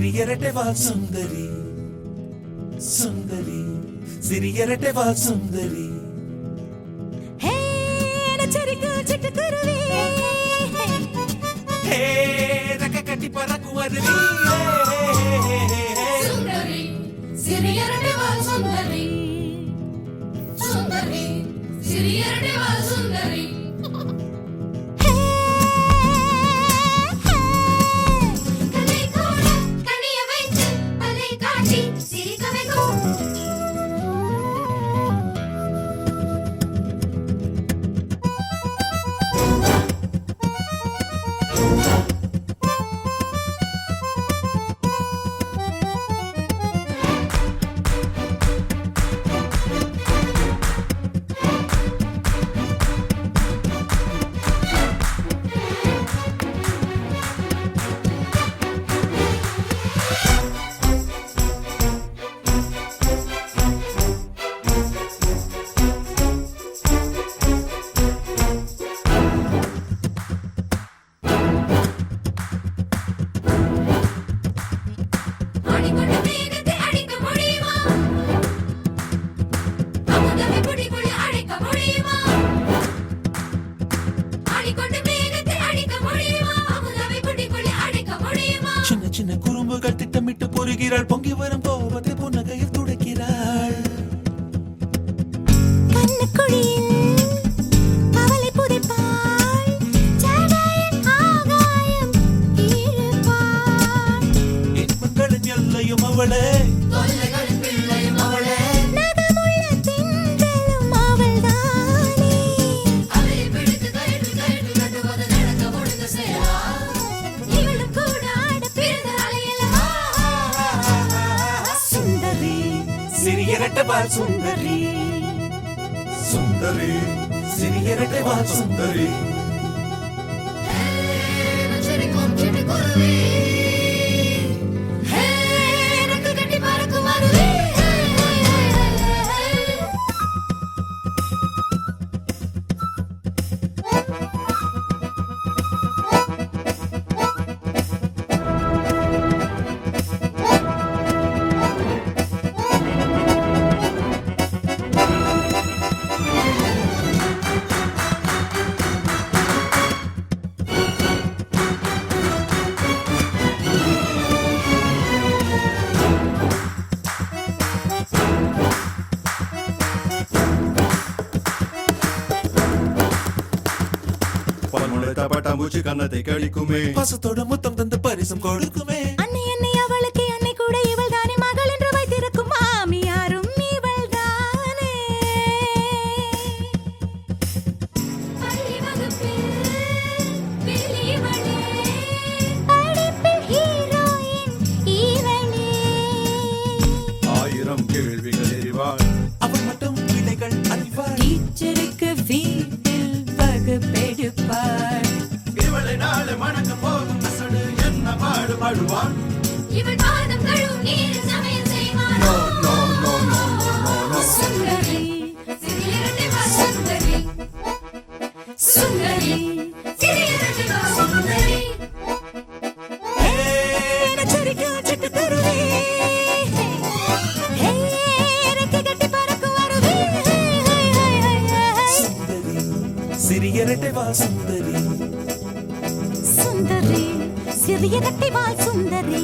சிறியரட்டை வால் சுந்தரி சுந்தரி சிறியரட்டை வால் சுந்தரி ரெக்க கட்டி பறக்கும் அருவி சுந்தரி சிறியரட்டை வால் சுந்தரி சுந்தரி சிறியரட்டை வால் சுந்தரி சின்ன சின்ன குறும்புகள் திட்டமிட்டு பொறுகிறாள் பொங்கி வரும் கோபத்தை புன்னகையில் துடைக்கிறாள் இன்பங்களின் எல்லையும் அவளே சிறியரட்டை வால் சுந்தரி சுந்தரி சிறியரட்டை வால் சுந்தரி பட்டாம்பூச்சி கண்ணத்தை கழிக்குமே பசத்தோட முத்தம் தந்து பரிசும் கொடுக்குமே அன்னை அன்னை அவளுக்கு அன்னை கூட இவள் தானே மகள் என்று வைத்திருக்கும் மாமியாரும் இவள் தானே பள்ளி வகுப்பில் வெளிவளே படிப்பில் ஹீரோயின் இவளே ஆயிரம் கேள்விகள் எறிவாள் அவள் மட்டும் பிள்ளைகள் அறிவாள் டீச்சருக்கு வீட்டில் வகுப்பெடுப்பாள் இவளை நாளை மணக்க போகும் அசடு என்ன பாடுபாடுவான் இவள் பாதம் கழுவும் நீரில் சமையல் செய்வாள் சுந்தரி சிறியரட்டை வால் சுந்தரி சுந்தரி சிறியரட்டை வால் சுந்தரி சிறியரட்டை வால் சுந்தரி சுந்தரி சிறியரட்டை வால் சுந்தரி